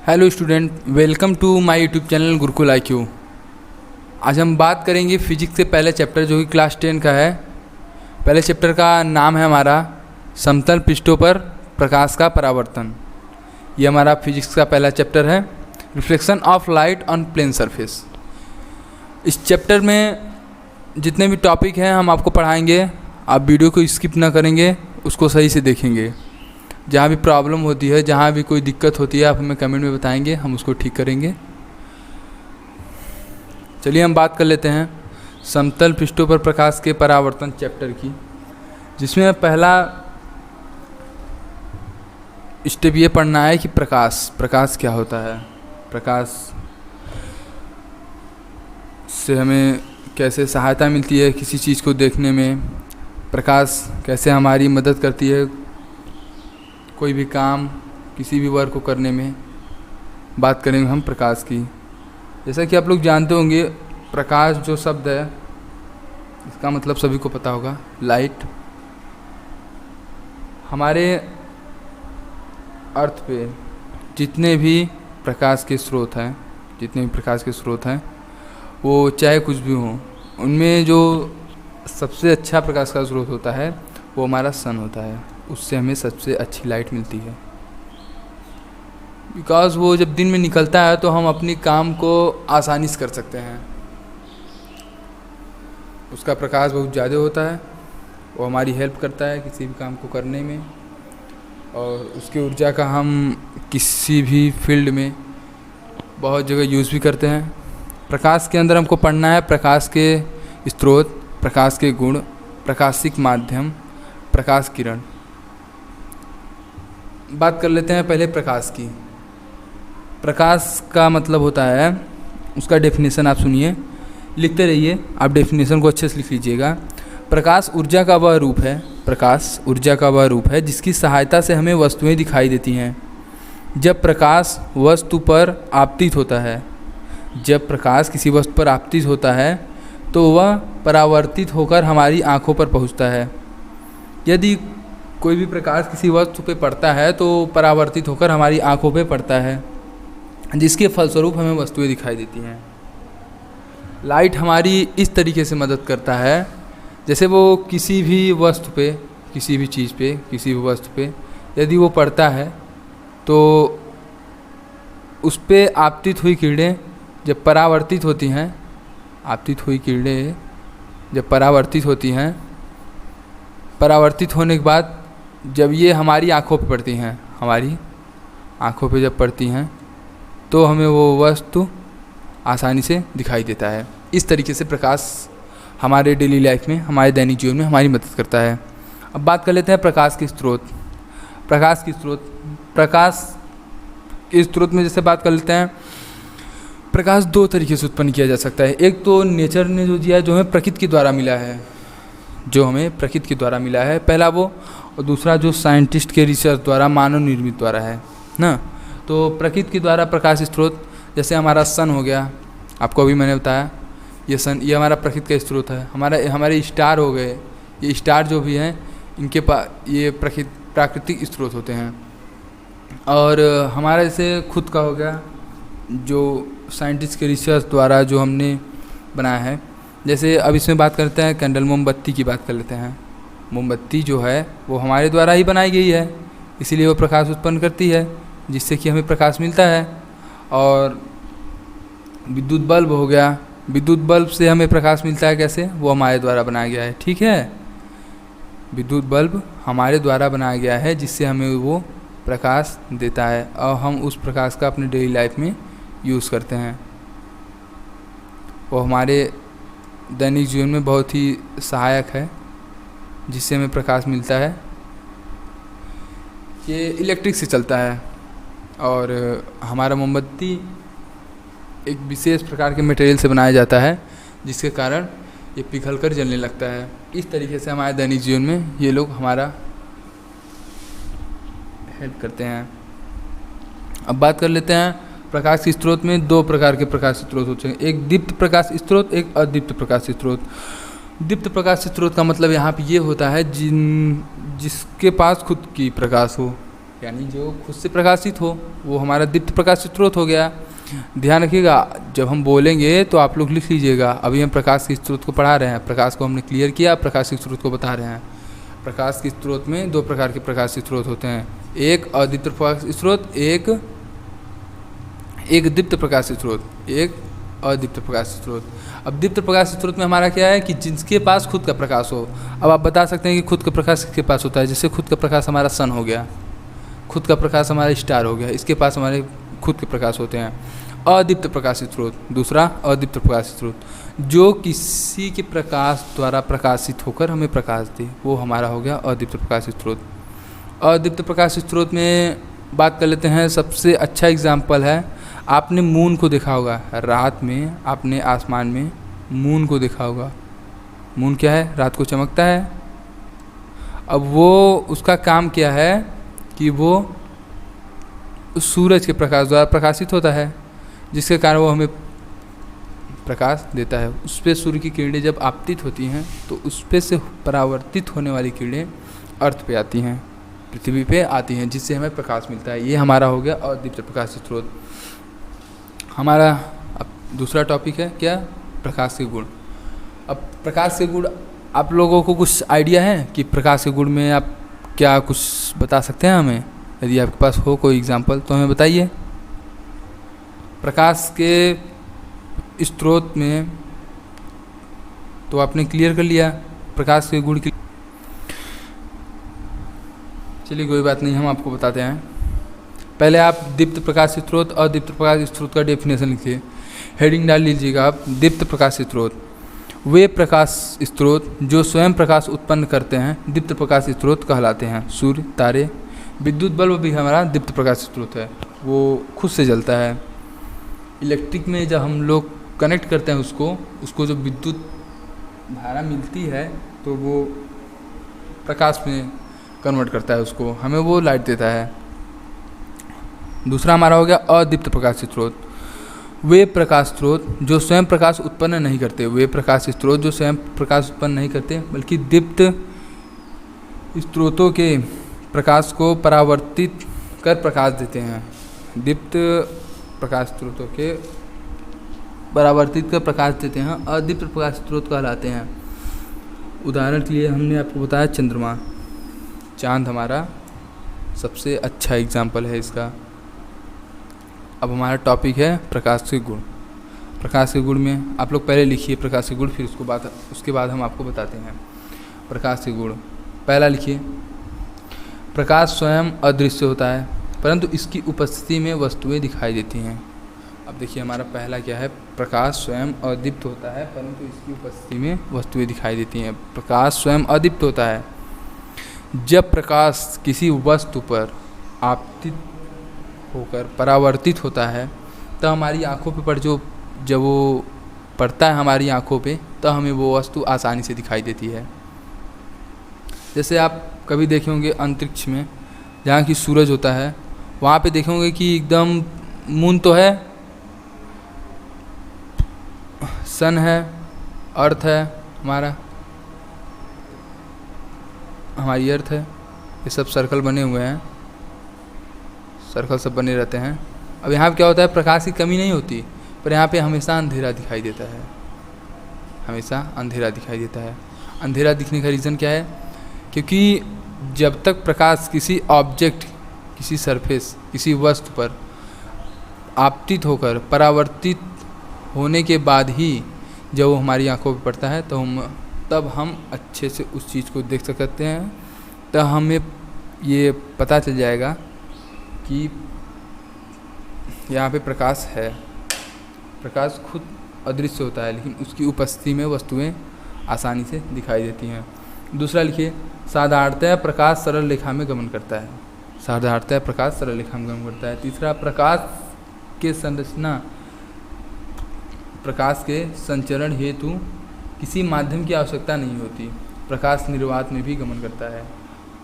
Hello student, welcome to my YouTube channel Gurukul IQ। आज हम बात करेंगे फिजिक्स के पहले चैप्टर जो कि क्लास 10 का है। पहले चैप्टर का नाम है हमारा समतल पृष्ठों पर प्रकाश का परावर्तन। ये हमारा फिजिक्स का पहला चैप्टर है, reflection of light on plane surface. इस चैप्टर में जितने भी टॉपिक हैं हम आपको पढ़ाएंगे। आप वीडियो को स्किप ना करेंगे, उसको सही से देखेंगे। जहाँ भी प्रॉब्लम होती है, जहाँ भी कोई दिक्कत होती है, आप हमें कमेंट में बताएंगे, हम उसको ठीक करेंगे। चलिए हम बात कर लेते हैं समतल पृष्ठों पर प्रकाश के परावर्तन चैप्टर की, जिसमें पहला स्टेप ये पढ़ना है कि प्रकाश क्या होता है, प्रकाश से हमें कैसे सहायता मिलती है किसी चीज़ को देखने में, प्रकाश कैसे हमारी मदद करती है कोई भी काम, किसी भी वर्क को करने में। बात करेंगे हम प्रकाश की। जैसा कि आप लोग जानते होंगे, प्रकाश जो शब्द है इसका मतलब सभी को पता होगा, लाइट। हमारे अर्थ पे जितने भी प्रकाश के स्रोत हैं, वो चाहे कुछ भी हों, उनमें जो सबसे अच्छा प्रकाश का स्रोत होता है वो हमारा सन होता है। उससे हमें सबसे अच्छी लाइट मिलती है, बिकॉज़ वो जब दिन में निकलता है तो हम अपनी काम को आसानी से कर सकते हैं। उसका प्रकाश बहुत ज़्यादा होता है, वो हमारी हेल्प करता है किसी भी काम को करने में, और उसकी ऊर्जा का हम किसी भी फील्ड में बहुत जगह यूज़ भी करते हैं। प्रकाश के अंदर हमको पढ़ना है प्रकाश के स्रोत, प्रकाश के गुण, प्रकाशिक माध्यम, प्रकाश किरण। बात कर लेते हैं पहले प्रकाश की। प्रकाश का मतलब होता है, उसका डेफिनेशन आप सुनिए, लिखते रहिए, आप डेफिनेशन को अच्छे से लिख लीजिएगा। प्रकाश ऊर्जा का वह रूप है जिसकी सहायता से हमें वस्तुएं दिखाई देती हैं। जब प्रकाश वस्तु पर आपतित होता है, जब प्रकाश किसी वस्तु पर आपतित होता है तो वह परावर्तित होकर हमारी आँखों पर पहुंचता है। यदि कोई भी प्रकाश किसी वस्तु पे पड़ता है तो परावर्तित होकर हमारी आँखों पे पड़ता है, जिसके फलस्वरूप हमें वस्तुएं दिखाई देती हैं। लाइट हमारी इस तरीके से मदद करता है, जैसे वो किसी भी वस्तु पे, किसी भी चीज़ पे, किसी भी वस्तु पे यदि वो पड़ता है तो उस पे आपतित हुई किरणें जब परावर्तित होती हैं, परावर्तित होने के बाद जब ये हमारी आँखों पे पड़ती हैं, जब पड़ती हैं तो हमें वो वस्तु आसानी से दिखाई देता है। इस तरीके से प्रकाश हमारे डेली लाइफ में, हमारे दैनिक जीवन में हमारी मदद करता है। अब बात कर लेते हैं प्रकाश के स्रोत। प्रकाश के स्रोत में जैसे बात कर लेते हैं, प्रकाश दो तरीके से उत्पन्न किया जा सकता है। एक तो नेचर ने जो दिया है, जो हमें प्रकृति के द्वारा मिला है, पहला वो, और दूसरा जो साइंटिस्ट के रिसर्च द्वारा, मानव निर्मित द्वारा है ना। तो प्रकृति के द्वारा प्रकाश स्रोत जैसे हमारा सन हो गया, आपको अभी मैंने बताया, ये हमारा प्रकृति का स्रोत है। हमारे स्टार हो गए, ये स्टार जो भी हैं इनके पास ये प्राकृतिक स्रोत होते हैं। और हमारा जैसे खुद का हो गया, जो साइंटिस्ट के रिसर्च द्वारा जो हमने बनाया है। जैसे अब इसमें बात करते हैं कैंडल, मोमबत्ती की बात कर लेते हैं। मोमबत्ती जो है वो हमारे द्वारा ही बनाई गई है, इसीलिए वो प्रकाश उत्पन्न करती है, जिससे कि हमें प्रकाश मिलता है। और विद्युत बल्ब हो गया, विद्युत बल्ब से हमें प्रकाश मिलता है कैसे, वो हमारे द्वारा बनाया गया है, ठीक है। विद्युत बल्ब हमारे द्वारा बनाया गया है, जिससे हमें वो प्रकाश देता है, और हम उस प्रकाश का अपने डेली लाइफ में यूज़ करते हैं। वो हमारे दैनिक जीवन में बहुत ही सहायक है, जिससे हमें प्रकाश मिलता है। ये इलेक्ट्रिक से चलता है, और हमारा मोमबत्ती एक विशेष प्रकार के मटेरियल से बनाया जाता है, जिसके कारण ये पिघल कर जलने लगता है। इस तरीके से हमारे दैनिक जीवन में ये लोग हमारा हेल्प करते हैं। अब बात कर लेते हैं प्रकाश के स्रोत में। दो प्रकार के प्रकाश स्रोत होते हैं, एक दीप्त प्रकाश स्रोत, एक अदीप्त प्रकाश स्रोत। दीप्त प्रकाश स्रोत का मतलब यहाँ पे ये होता है जिसके पास खुद की प्रकाश हो, यानी जो खुद से प्रकाशित हो, वो हमारा दीप्त प्रकाशित स्रोत हो गया। ध्यान रखिएगा, जब हम बोलेंगे तो आप लोग लिख लीजिएगा। अभी हम प्रकाश के स्रोत को पढ़ा रहे हैं, प्रकाश को हमने क्लियर किया, प्रकाश के स्रोत को बता रहे हैं। प्रकाश के स्रोत में दो प्रकार के प्रकाश के स्रोत होते हैं, एक अदीप्त प्रकाश स्रोत, एक दीप्त प्रकाश स्रोत, एक अदीप्त प्रकाश स्रोत। अब दीप्त प्रकाश स्रोत में हमारा क्या है कि जिसके पास खुद का प्रकाश हो। अब आप बता सकते हैं कि खुद का प्रकाश किसके पास होता है। जैसे खुद का प्रकाश हमारा सन हो गया, खुद का प्रकाश हमारा स्टार हो गया, इसके पास हमारे खुद के प्रकाश होते हैं। अदीप्त प्रकाश स्रोत, दूसरा अदीप्त प्रकाश स्रोत, जो किसी के प्रकाश द्वारा प्रकाशित होकर हमें प्रकाश दे, वो हमारा हो गया अदीप्त प्रकाश स्रोत। अदीप्त प्रकाश स्रोत में बात कर लेते हैं। सबसे अच्छा एग्जाम्पल है, आपने मून को देखा होगा, रात में आपने आसमान में मून को देखा होगा। मून क्या है, रात को चमकता है। अब वो उसका काम क्या है कि वो सूरज के प्रकाश द्वारा प्रकाशित होता है, जिसके कारण वो हमें प्रकाश देता है। उस पर सूर्य की किरणें जब आपतित होती हैं तो उस पर से परावर्तित होने वाली किरणें अर्थ पे आती हैं, पृथ्वी पे आती हैं, जिससे हमें प्रकाश मिलता है। ये हमारा हो गया अदीप्त प्रकाश स्रोत। हमारा अब दूसरा टॉपिक है क्या, प्रकाश के गुण। अब प्रकाश के गुण, आप लोगों को कुछ आइडिया है कि प्रकाश के गुण में आप क्या कुछ बता सकते हैं हमें? यदि आपके पास हो कोई एग्जाम्पल तो हमें बताइए। प्रकाश के स्रोत में तो आपने क्लियर कर लिया प्रकाश के गुण की। चलिए कोई बात नहीं, हम आपको बताते हैं। पहले आप दीप्त प्रकाश स्रोत और दीप्त प्रकाश स्रोत का डेफिनेशन लिखिए, हेडिंग डाल लीजिएगा आप। दीप्त प्रकाश स्रोत वे प्रकाश स्रोत जो स्वयं प्रकाश उत्पन्न करते हैं दीप्त प्रकाश स्रोत कहलाते हैं। सूर्य, तारे, विद्युत बल्ब भी हमारा दीप्त प्रकाश स्रोत है, वो खुद से जलता है। इलेक्ट्रिक में जब हम लोग कनेक्ट करते हैं उसको जो विद्युत धारा मिलती है तो वो प्रकाश में कन्वर्ट करता है उसको, हमें वो लाइट देता है। दूसरा हमारा हो गया अदीप्त प्रकाश स्रोत, वे प्रकाश स्रोत जो स्वयं प्रकाश उत्पन्न नहीं करते। वे प्रकाश स्रोत जो स्वयं प्रकाश उत्पन्न नहीं करते बल्कि दीप्त स्रोतों के प्रकाश को परावर्तित कर प्रकाश देते हैं। दीप्त प्रकाश स्रोतों के परावर्तित कर प्रकाश देते हैं, अदीप्त प्रकाश स्रोत कहलाते हैं। उदाहरण के लिए हमने आपको बताया चंद्रमा, चांद हमारा सबसे अच्छा एग्जाम्पल है इसका। अब हमारा टॉपिक है प्रकाश के गुण। प्रकाश के गुण में आप लोग पहले लिखिए प्रकाश के गुण, फिर उसके बाद हम आपको बताते हैं प्रकाश के गुण। पहला लिखिए, प्रकाश स्वयं अदृश्य होता है परंतु इसकी उपस्थिति में वस्तुएं दिखाई देती हैं। अब देखिए हमारा पहला क्या है, प्रकाश स्वयं अदीप्त होता है परंतु इसकी उपस्थिति में वस्तुएं दिखाई देती हैं। प्रकाश स्वयं अदीप्त होता है। जब प्रकाश किसी वस्तु पर आपतित होकर परावर्तित होता है तो हमारी आँखों पर जब वो पड़ता है हमारी आँखों पे तो हमें वो वस्तु आसानी से दिखाई देती है। जैसे आप कभी देखे होंगे अंतरिक्ष में जहाँ की सूरज होता है, वहाँ पे देखे होंगे कि एकदम मून तो है, सन है, अर्थ है, हमारी अर्थ है, ये सब सर्कल बने हुए हैं, सर्कल सब बने रहते हैं। अब यहाँ पे क्या होता है, प्रकाश की कमी नहीं होती पर यहाँ पे हमेशा अंधेरा दिखाई देता है, हमेशा अंधेरा दिखाई देता है। अंधेरा दिखने का रीज़न क्या है, क्योंकि जब तक प्रकाश किसी ऑब्जेक्ट, किसी सरफेस, किसी वस्तु पर आपतित होकर परावर्तित होने के बाद ही जब वो हमारी आंखों पर पड़ता है तब हम अच्छे से उस चीज़ को देख सकते हैं। तो हमें ये पता चल जाएगा कि यहाँ पे प्रकाश है। प्रकाश खुद अदृश्य होता है लेकिन उसकी उपस्थिति में वस्तुएं आसानी से दिखाई देती हैं। दूसरा लिखिए, साधारणतः प्रकाश सरल रेखा में गमन करता है। साधारणतः प्रकाश सरल रेखा में गमन करता है। तीसरा, प्रकाश के संचरण हेतु किसी माध्यम की आवश्यकता नहीं होती। प्रकाश निर्वात में भी गमन करता है।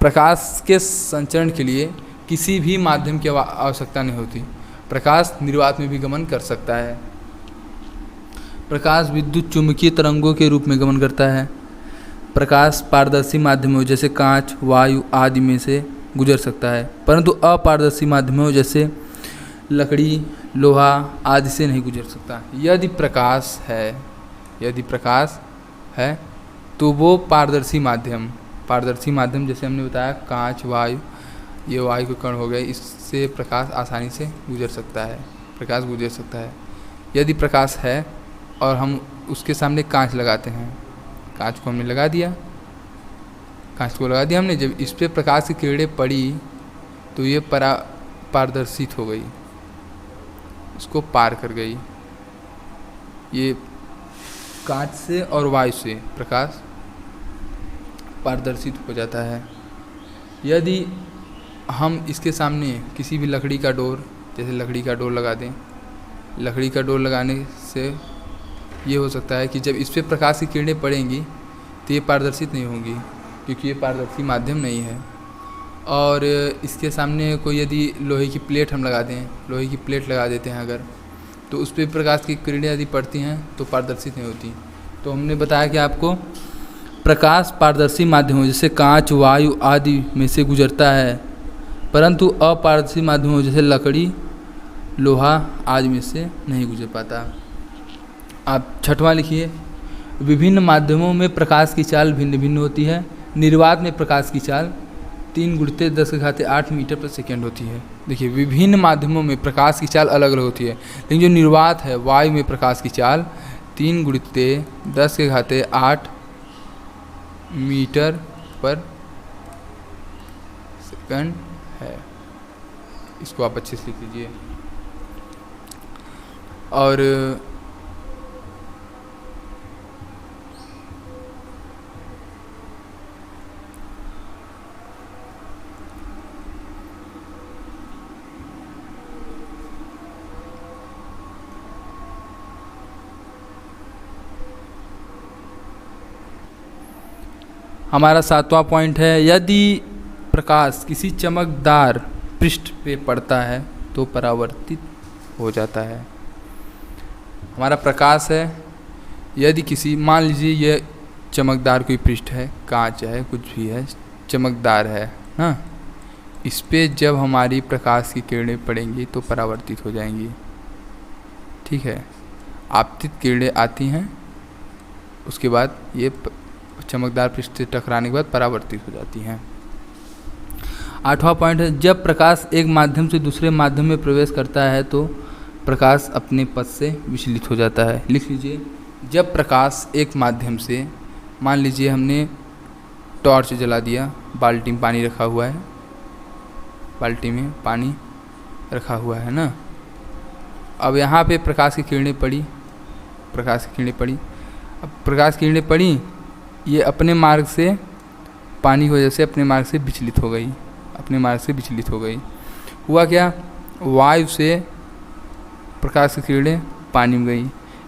प्रकाश के संचरण के लिए किसी भी माध्यम की आवश्यकता नहीं होती। प्रकाश निर्वात में भी गमन कर सकता है। प्रकाश विद्युत चुम्बकीय तरंगों के रूप में गमन करता है। प्रकाश पारदर्शी माध्यमों जैसे कांच, वायु आदि में से गुजर सकता है, परंतु अपारदर्शी माध्यमों जैसे लकड़ी, लोहा आदि से नहीं गुजर सकता। यदि प्रकाश है तो वो पारदर्शी माध्यम जैसे हमने बताया कांच, वायु, ये वायु के कण हो गए, इससे प्रकाश आसानी से गुजर सकता है। यदि प्रकाश है और हम उसके सामने कांच लगाते हैं, कांच को लगा दिया हमने, जब इस पर प्रकाश की किरणें पड़ी तो ये पारदर्शित हो गई, इसको पार कर गई। ये कांच से और वायु से प्रकाश पारदर्शित हो जाता है। यदि हम इसके सामने किसी भी लकड़ी का डोर, जैसे लकड़ी का डोर लगा दें, लकड़ी का डोर लगाने से ये हो सकता है कि जब इस पर प्रकाश की किरणें पड़ेंगी तो ये पारदर्शित नहीं होंगी, क्योंकि ये पारदर्शी माध्यम नहीं है। और इसके सामने कोई यदि लोहे की प्लेट हम लगा दें, लोहे की प्लेट लगा देते हैं अगर, तो उस पर प्रकाश की किरणें यदि पड़ती हैं तो पारदर्शित नहीं होती। तो हमने बताया कि आपको प्रकाश पारदर्शी माध्यमों जैसे कांच, वायु आदि में से गुजरता है, परंतु अपारदर्शी माध्यमों जैसे लकड़ी, लोहा आदि में से नहीं गुजर पाता। आप छठवां लिखिए, विभिन्न माध्यमों में प्रकाश की चाल भिन्न भिन्न होती है। निर्वात में प्रकाश की चाल 3 × 10⁸ मीटर प्रति सेकेंड होती है। देखिए, विभिन्न माध्यमों में प्रकाश की चाल अलग अलग होती है, लेकिन जो निर्वात है, वायु में प्रकाश की चाल 3 × 10⁸ मीटर पर सेकंड है। इसको आप अच्छे से लिख लीजिए। और हमारा 7वां पॉइंट है, यदि प्रकाश किसी चमकदार पृष्ठ पे पड़ता है तो परावर्तित हो जाता है। हमारा प्रकाश है, यदि किसी, मान लीजिए ये चमकदार कोई पृष्ठ है, कांच है, कुछ भी है, चमकदार है ना, इस पे जब हमारी प्रकाश की किरणें पड़ेंगी तो परावर्तित हो जाएंगी। ठीक है, आपतित किरणें आती हैं, उसके बाद ये चमकदार पृष्ठ से टकराने के बाद परावर्तित हो जाती हैं। 8वां पॉइंट है, जब प्रकाश एक माध्यम से दूसरे माध्यम में प्रवेश करता है तो प्रकाश अपने पथ से विचलित हो जाता है। लिख लीजिए, जब प्रकाश एक माध्यम से, मान लीजिए हमने टॉर्च जला दिया, बाल्टी में पानी रखा हुआ है, बाल्टी में पानी रखा हुआ है ना, अब यहाँ पे प्रकाश की किरणें पड़ी, अब प्रकाश की किरणें पड़ी, ये अपने मार्ग से, पानी की वजह से अपने मार्ग से विचलित हो गई। हुआ क्या, वायु से प्रकाश की किरणें पानी में गई,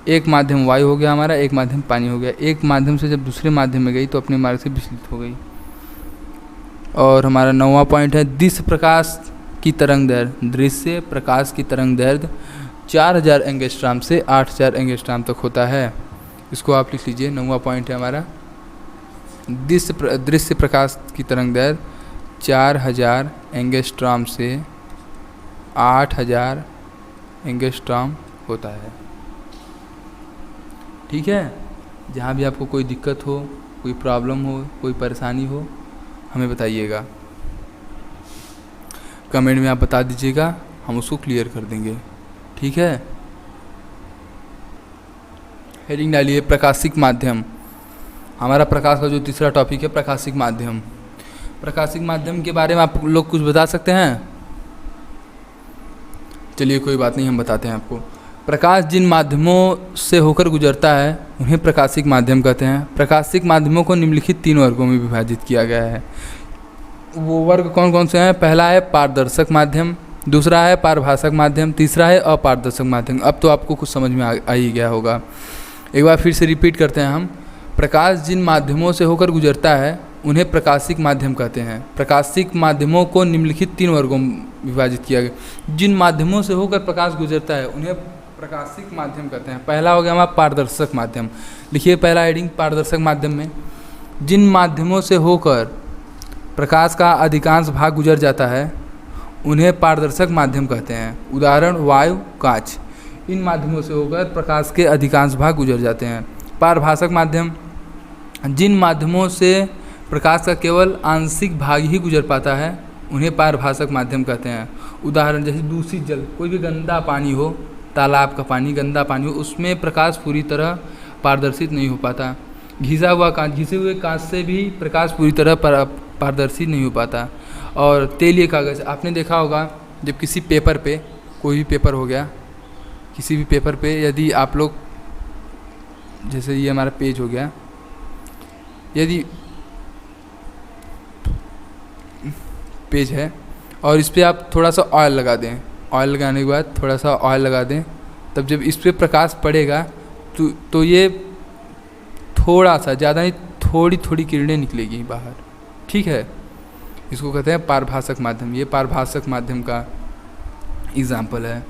एक माध्यम वायु हो गया हमारा, एक माध्यम पानी हो गया। एक माध्यम से जब दूसरे माध्यम में गई तो अपने मार्ग से विचलित हो गई। और हमारा 9वां पॉइंट है, दृश्य प्रकाश की तरंग दैर्ध्य 4000 एंगस्ट्रॉम से 8000 एंगस्ट्रॉम तक होता है। इसको आप लिख लीजिए, 9वां पॉइंट है हमारा, दृश्य प्रकाश की तरंग दैर्ध्य 4000 एंगस्ट्रॉम से 8000 एंगस्ट्रॉम होता है। ठीक है, जहाँ भी आपको कोई दिक्कत हो, कोई प्रॉब्लम हो, कोई परेशानी हो, हमें बताइएगा, कमेंट में आप बता दीजिएगा, हम उसको क्लियर कर देंगे। ठीक है, हेडिंग डालिए प्रकाशिक माध्यम। हमारा प्रकाश का जो तीसरा टॉपिक है प्रकाशिक माध्यम। प्रकाशिक माध्यम के बारे में आप लोग कुछ बता सकते हैं? चलिए कोई बात नहीं, हम बताते हैं आपको। प्रकाश जिन माध्यमों से होकर गुजरता है उन्हें प्रकाशिक माध्यम कहते हैं। प्रकाशिक माध्यमों को निम्नलिखित 3 वर्गों में विभाजित किया गया है। वो वर्ग कौन कौन से हैं? पहला है पारदर्शक माध्यम, दूसरा है पारभाषक माध्यम, तीसरा है अपारदर्शक माध्यम। अब तो आपको कुछ समझ में आ ही गया होगा। एक बार फिर से रिपीट करते हैं हम। प्रकाश जिन माध्यमों से होकर गुजरता है उन्हें प्रकाशिक माध्यम कहते हैं। प्रकाशिक माध्यमों को निम्नलिखित 3 वर्गों में विभाजित किया गया। जिन माध्यमों से होकर प्रकाश गुजरता है उन्हें प्रकाशिक माध्यम कहते हैं। पहला हो गया हमारा पारदर्शक माध्यम। लिखिए पहला हेडिंग, पारदर्शक माध्यम में जिन माध्यमों से होकर प्रकाश का अधिकांश भाग गुजर जाता है उन्हें पारदर्शक माध्यम कहते हैं। उदाहरण वायु, कांच। इन माध्यमों से होकर प्रकाश के अधिकांश भाग गुजर जाते हैं। पारभासक माध्यम, जिन माध्यमों से प्रकाश का केवल आंशिक भाग ही गुजर पाता है उन्हें पारभासक माध्यम कहते हैं। उदाहरण जैसे दूषित जल, कोई भी गंदा पानी हो, तालाब का पानी, गंदा पानी हो, उसमें प्रकाश पूरी तरह पारदर्शित नहीं हो पाता। घिसा हुआ कांच, घिसे हुए कांच से भी प्रकाश पूरी तरह पारदर्शी नहीं हो पाता। और तेलीय कागज़, आपने देखा होगा जब किसी पेपर पे, कोई भी पेपर हो गया, किसी भी पेपर पे यदि आप लोग, जैसे ये हमारा पेज हो गया, यदि पेज है और इस पर आप थोड़ा सा ऑयल लगा दें, ऑयल लगाने के बाद थोड़ा सा ऑयल लगा दें, तब जब इस पर प्रकाश पड़ेगा तो ये थोड़ा सा, ज़्यादा नहीं, थोड़ी थोड़ी किरणें निकलेगी बाहर, ठीक है। इसको कहते हैं पारभासक माध्यम। ये पारभासक माध्यम का एग्जाम्पल है।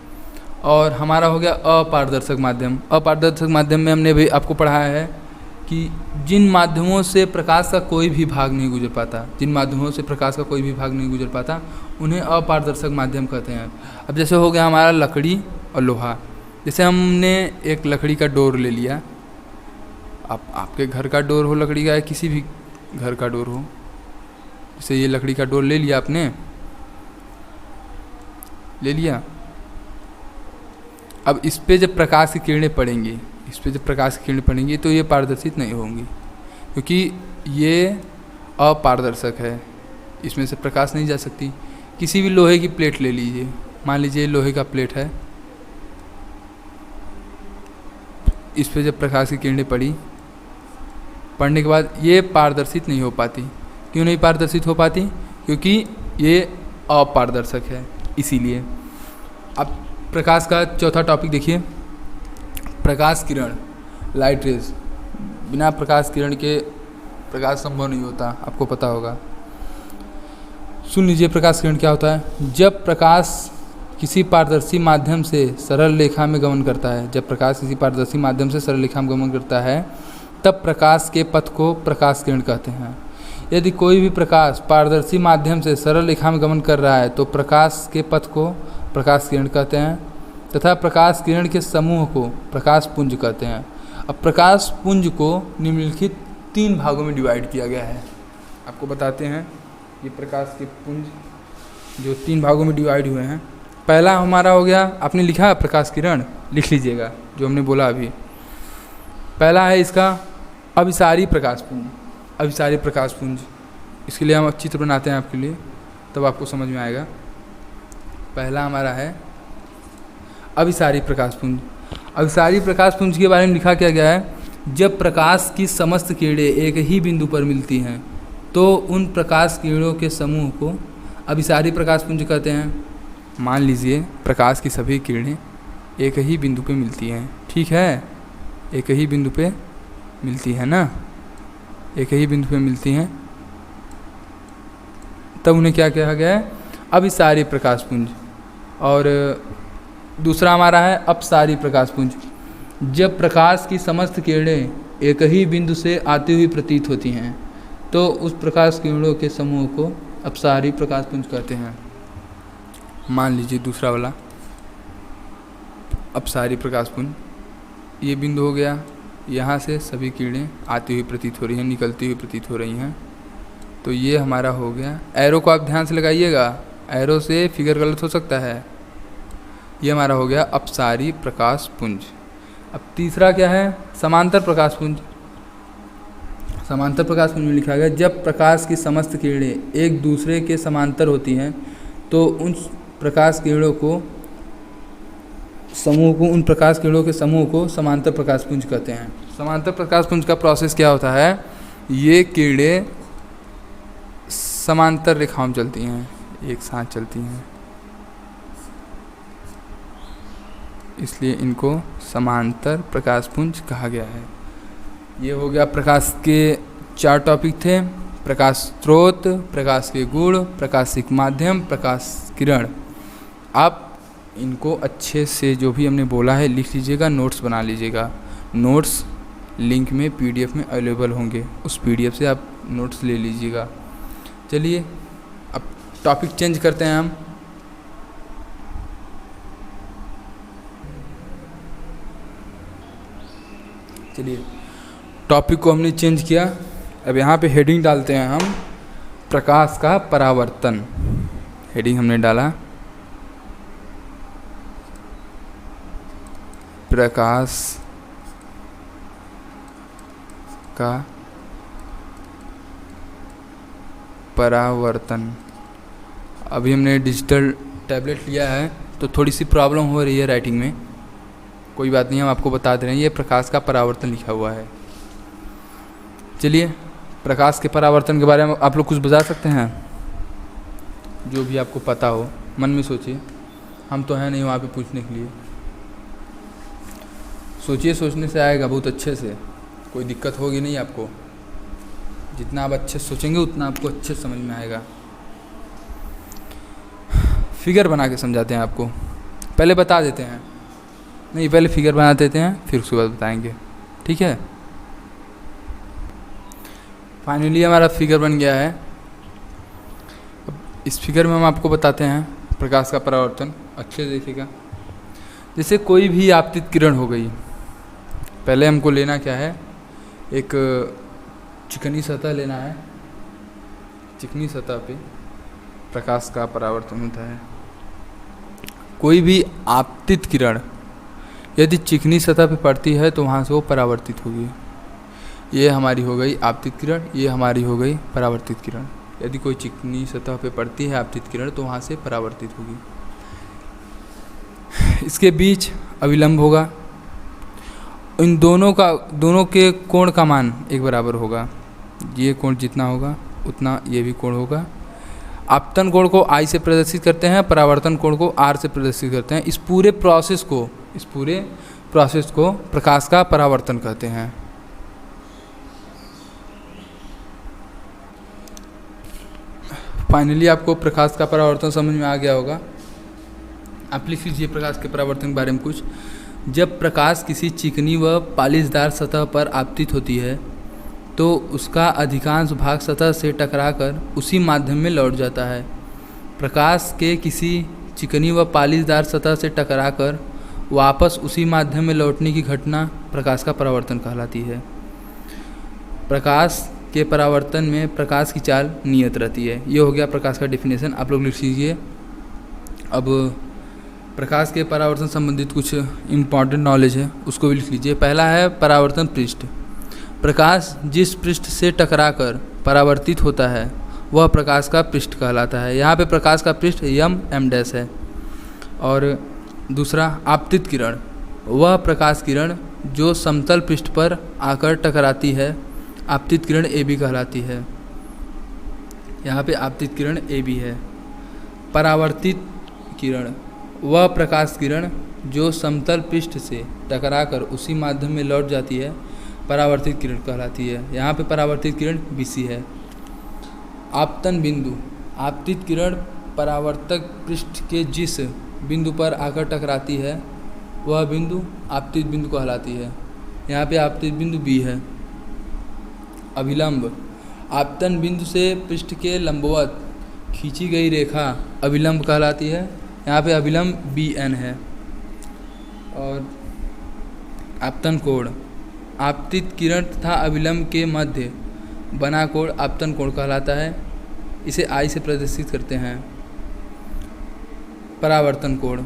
और हमारा हो गया अपारदर्शक माध्यम। अपारदर्शक माध्यम में हमने भी आपको पढ़ाया है कि जिन माध्यमों से प्रकाश का कोई भी भाग नहीं गुजर पाता, जिन माध्यमों से प्रकाश का कोई भी भाग नहीं गुजर पाता उन्हें अपारदर्शक माध्यम कहते हैं। अब जैसे हो गया हमारा लकड़ी और लोहा। जैसे हमने एक लकड़ी का डोर ले लिया, आपके घर का डोर हो लकड़ी का, या किसी भी घर का डोर हो, जैसे ये लकड़ी का डोर ले लिया, आपने ले लिया। अब इस पे जब प्रकाश की किरणें पड़ेंगी, इस पे जब प्रकाश की किरणें पड़ेंगी तो ये पारदर्शित नहीं होंगी, क्योंकि ये अपारदर्शक है, इसमें से प्रकाश नहीं जा सकती। किसी भी लोहे की प्लेट ले लीजिए, मान लीजिए लोहे का प्लेट है, इस पे जब प्रकाश की किरणें पड़ने के बाद ये पारदर्शित नहीं हो पाती। क्यों नहीं पारदर्शित हो पाती? क्योंकि ये अपारदर्शक है, इसीलिए। अब प्रकाश का चौथा टॉपिक देखिए, प्रकाश किरण, लाइट रेज। बिना प्रकाश किरण के प्रकाश संभव नहीं होता, आपको पता होगा। सुन लीजिए प्रकाश किरण क्या होता है। जब प्रकाश किसी पारदर्शी माध्यम से सरल रेखा में गमन करता है, जब प्रकाश किसी पारदर्शी माध्यम से सरल रेखा में गमन करता है, तब प्रकाश के पथ को प्रकाश किरण कहते हैं। यदि कोई भी प्रकाश पारदर्शी माध्यम से सरल रेखा में गमन कर रहा है तो प्रकाश के पथ को प्रकाश किरण कहते हैं, तथा प्रकाश किरण के समूह को प्रकाश पुंज कहते हैं। अब प्रकाश पुंज को निम्नलिखित 3 भागों में डिवाइड किया गया है। आपको बताते हैं ये प्रकाश के पुंज जो 3 भागों में डिवाइड हुए हैं। पहला हमारा हो गया, आपने लिखा प्रकाश किरण, लिख लीजिएगा जो हमने बोला अभी। पहला है इसका अभिसारी प्रकाश पुंज। अभिसारी प्रकाश पुंज, इसके लिए हम चित्र बनाते हैं आपके लिए, तब आपको समझ में आएगा। पहला हमारा है अभिसारी प्रकाश पुंज। अभिसारी प्रकाश पुंज के बारे में लिखा क्या गया है, जब प्रकाश की समस्त किरणें एक ही बिंदु पर मिलती हैं तो उन प्रकाश किरणों के समूह को अभिसारी प्रकाश पुंज कहते हैं। मान लीजिए प्रकाश की सभी किरणें एक ही बिंदु पे मिलती हैं, ठीक है, एक ही बिंदु पे मिलती है ना, एक ही बिंदु पे मिलती हैं, तब उन्हें क्या कहा गया है, अभिसारी प्रकाश पुंज। और दूसरा हमारा है अपसारी प्रकाश पुंज। जब प्रकाश की समस्त किरणें एक ही बिंदु से आती हुई प्रतीत होती हैं तो उस प्रकाश किरणों के समूह को अपसारी प्रकाश पुंज कहते हैं। मान लीजिए दूसरा वाला अपसारी प्रकाश पुंज, ये बिंदु हो गया, यहाँ से सभी किरणें आती हुई प्रतीत हो रही हैं, निकलती हुई प्रतीत हो रही हैं, तो ये हमारा हो गया। एरो को आप ध्यान से लगाइएगा, एरो से फिगर गलत हो सकता है। ये हमारा हो गया अपसारी प्रकाश पुंज। अब तीसरा क्या है, समांतर प्रकाश पुंज। समांतर प्रकाश पुंज में लिखा गया, जब प्रकाश की समस्त किरणें एक दूसरे के समांतर होती हैं तो उन प्रकाश किरणों के समूह को समांतर प्रकाश पुंज कहते हैं। समांतर प्रकाश पुंज का प्रोसेस क्या होता है, ये किरणें समांतर रेखाओं में चलती हैं, एक साथ चलती हैं, इसलिए इनको समांतर प्रकाश पुंज कहा गया है। ये हो गया प्रकाश के 4 टॉपिक थे, प्रकाश स्रोत, प्रकाश के गुण, प्रकाशिक माध्यम, प्रकाश किरण। आप इनको अच्छे से जो भी हमने बोला है लिख लीजिएगा, नोट्स बना लीजिएगा। नोट्स लिंक में PDF में अवेलेबल होंगे, उस PDF से आप नोट्स ले लीजिएगा। चलिए अब टॉपिक चेंज करते हैं हम। चलिए टॉपिक को हमने चेंज किया। अब यहाँ पे हेडिंग डालते हैं हम, प्रकाश का परावर्तन। हेडिंग हमने डाला प्रकाश का परावर्तन। अभी हमने डिजिटल टैबलेट लिया है तो थोड़ी सी प्रॉब्लम हो रही है राइटिंग में, कोई बात नहीं, हम आपको बता दे रहे हैं। ये प्रकाश का परावर्तन लिखा हुआ है। चलिए प्रकाश के परावर्तन के बारे में आप लोग कुछ बता सकते हैं? जो भी आपको पता हो मन में सोचिए, हम तो हैं नहीं वहाँ पे पूछने के लिए। सोचिए, सोचने से आएगा बहुत अच्छे से, कोई दिक्कत होगी नहीं आपको। जितना आप अच्छे सोचेंगे उतना आपको अच्छे समझ में आएगा। फिगर बना के समझाते हैं आपको, पहले बता देते हैं। नहीं, पहले फिगर बना देते हैं फिर उसके बाद बताएंगे, ठीक है। फाइनली हमारा फिगर बन गया है। अब इस फिगर में हम आपको बताते हैं प्रकाश का परावर्तन। अच्छे से देखिएगा। जैसे कोई भी आपतित किरण हो गई, पहले हमको लेना क्या है, एक चिकनी सतह लेना है। चिकनी सतह पे प्रकाश का परावर्तन होता है। कोई भी आपतित किरण यदि चिकनी सतह पे पड़ती है तो वहाँ से वो परावर्तित होगी। ये हमारी हो गई आपतित किरण, ये हमारी हो गई परावर्तित किरण। यदि कोई चिकनी सतह पे पड़ती है आपतित किरण तो वहाँ से परावर्तित होगी। इसके बीच अविलंब होगा। इन दोनों के कोण का मान एक बराबर होगा। ये कोण जितना होगा उतना ये भी कोण होगा। आपतन कोण को I से प्रदर्शित करते हैं, परावर्तन कोण को R से प्रदर्शित करते हैं। इस पूरे प्रोसेस को प्रकाश का परावर्तन कहते हैं। फाइनली आपको प्रकाश का परावर्तन समझ में आ गया होगा। आप लिख लीजिए प्रकाश के परावर्तन के बारे में कुछ। जब प्रकाश किसी चिकनी व पालिशदार सतह पर आपतित होती है तो उसका अधिकांश भाग सतह से टकराकर उसी माध्यम में लौट जाता है। प्रकाश के किसी चिकनी व पालिशदार सतह से टकराकर वापस उसी माध्यम में लौटने की घटना प्रकाश का परावर्तन कहलाती है। प्रकाश के परावर्तन में प्रकाश की चाल नियत रहती है। ये हो गया प्रकाश का डेफिनेशन, आप लोग लिख लीजिए। अब प्रकाश के परावर्तन संबंधित कुछ इम्पॉर्टेंट नॉलेज है, उसको भी लिख लीजिए। पहला है परावर्तन पृष्ठ। प्रकाश जिस पृष्ठ से टकराकर परावर्तित होता है वह प्रकाश का पृष्ठ कहलाता है। यहाँ पे प्रकाश का पृष्ठ m है। और दूसरा आपतित किरण, वह प्रकाश किरण जो समतल पृष्ठ पर आकर टकराती है, आपतित किरण AB कहलाती है। यहाँ पे आपतित किरण AB है। परावर्तित किरण, वह प्रकाश किरण जो समतल पृष्ठ से टकराकर उसी माध्यम में लौट जाती है, परावर्तित किरण कहलाती है। यहाँ पे परावर्तित किरण BC है। आपतन बिंदु, आपतित किरण परावर्तक पृष्ठ के जिस बिंदु पर आकर टकराती है वह बिंदु आपतित बिंदु कहलाती है। यहाँ पे आपतित बिंदु B है। अभिलंब, आपतन बिंदु से पृष्ठ के लंबवत खींची गई रेखा अभिलंब कहलाती है। यहाँ पे अभिलंब BN है। और आपतन कोण, आपतित किरण तथा अभिलंब के मध्य बना कोण आपतन कोण कहलाता है। इसे I से प्रदर्शित करते हैं। परावर्तन कोण,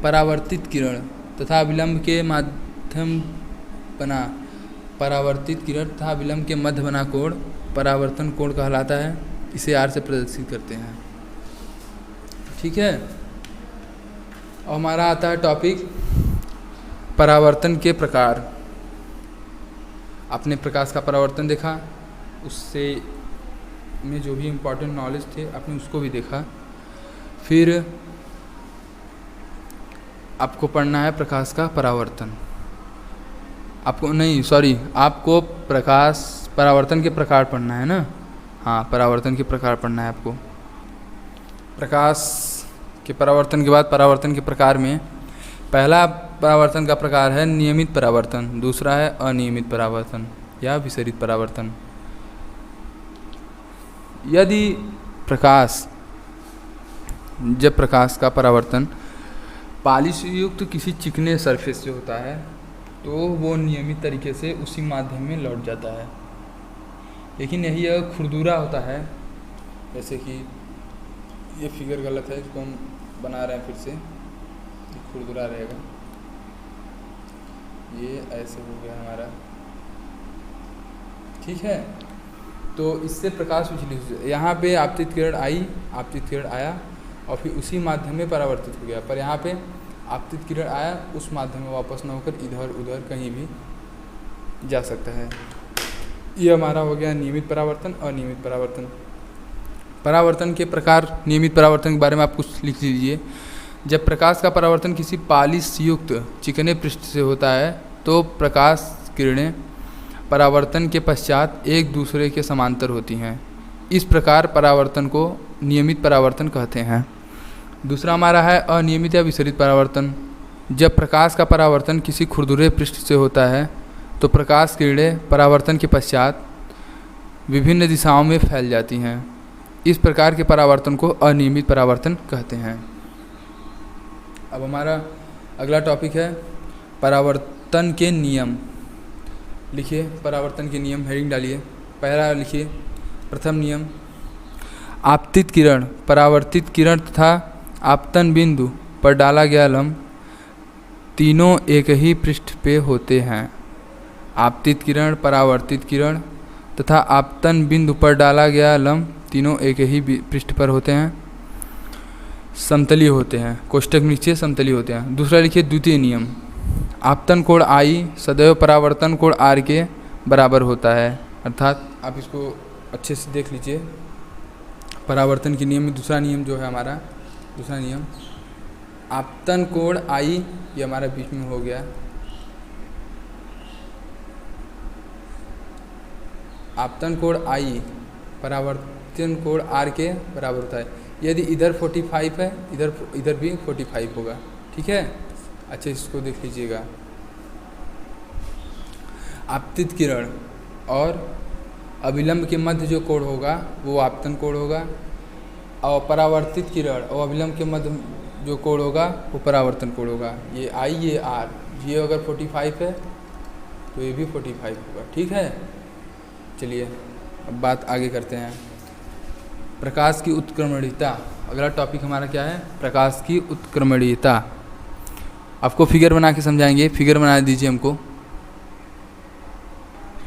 परावर्तित किरण तथा अभिलंब के माध्यम बना परावर्तित किरण तथा विलंब के मध्य बना कोण परावर्तन कोण कहलाता है। इसे R से प्रदर्शित करते हैं। ठीक है। और हमारा आता है टॉपिक परावर्तन के प्रकार। आपने प्रकाश का परावर्तन देखा, उससे में जो भी इम्पोर्टेंट नॉलेज थे आपने उसको भी देखा। फिर आपको पढ़ना है प्रकाश का परावर्तन। आपको प्रकाश परावर्तन के प्रकार पढ़ना है ना। हाँ, परावर्तन के प्रकार पढ़ना है आपको। प्रकाश के परावर्तन के बाद परावर्तन के प्रकार में पहला परावर्तन का प्रकार है नियमित परावर्तन, दूसरा है अनियमित परावर्तन या विसरित परावर्तन। यदि जब प्रकाश का परावर्तन पालिश युक्त किसी चिकने सरफेस से होता है तो वो नियमित तरीके से उसी माध्यम में लौट जाता है। लेकिन यही अगर खुरदुरा होता है, जैसे कि ये फिगर गलत है, इसको हम बना रहे हैं फिर से, खुरदुरा रहेगा, ये ऐसे हो गया हमारा, ठीक है। तो इससे प्रकाश विचलित, यहाँ पे आपतित किरण आई, आपतित किरण आया और फिर उसी माध्यम में परावर्तित हो गया, पर यहाँ पे आपतित किरण आया उस माध्यम में वापस न होकर इधर उधर कहीं भी जा सकता है। ये हमारा हो गया नियमित परावर्तन और अनियमित परावर्तन। परावर्तन के प्रकार, नियमित परावर्तन के बारे में आप कुछ लिख लीजिए। जब प्रकाश का परावर्तन किसी पालिश युक्त चिकने पृष्ठ से होता है तो प्रकाश किरणें परावर्तन के पश्चात एक दूसरे के समांतर होती हैं। इस प्रकार परावर्तन को नियमित परावर्तन कहते हैं। दूसरा हमारा है अनियमित या विसरित परावर्तन। जब प्रकाश का परावर्तन किसी खुरदुरे पृष्ठ से होता है तो प्रकाश किरणें परावर्तन के पश्चात विभिन्न दिशाओं में फैल जाती हैं। इस प्रकार के परावर्तन को अनियमित परावर्तन कहते हैं। अब हमारा अगला टॉपिक है परावर्तन के नियम। लिखिए परावर्तन के नियम, हेडिंग डालिए। पहला लिखिए, प्रथम नियम, आपतित किरण, परावर्तित किरण तथा आपतन बिंदु पर डाला गया लंब तीनों एक ही पृष्ठ पे होते हैं। आपतित किरण, परावर्तित किरण तथा आपतन बिंदु पर डाला गया लंब तीनों एक ही पृष्ठ पर होते हैं, समतलीय होते हैं, कोष्ठक नीचे समतलीय होते हैं। दूसरा लिखिए द्वितीय नियम, आपतन कोण आई सदैव परावर्तन कोण आर के बराबर होता है। अर्थात आप इसको अच्छे से देख लीजिए। परावर्तन के नियम में दूसरा नियम जो है हमारा, दूसरा नियम, आपतन कोण आई, ये हमारा बीच में हो गया, आपतन कोण आई परावर्तन कोण आर के बराबर होता है। यदि इधर 45 है, इधर भी 45 होगा, ठीक है। अच्छा इसको देख लीजिएगा। आपतित किरण और अभिलंब के मध्य जो कोण होगा वो आपतन कोण होगा, और परावर्तित किरण और अभिलंब के मध्य जो कोण होगा वो परावर्तन कोण होगा। ये आई, ये आर, ये अगर 45 है तो ये भी 45 होगा, ठीक है। चलिए अब बात आगे करते हैं। प्रकाश की उत्क्रमणीयता, अगला टॉपिक हमारा क्या है, प्रकाश की उत्क्रमणीयता। आपको फिगर बना के समझाएंगे, फिगर बना दीजिए हमको।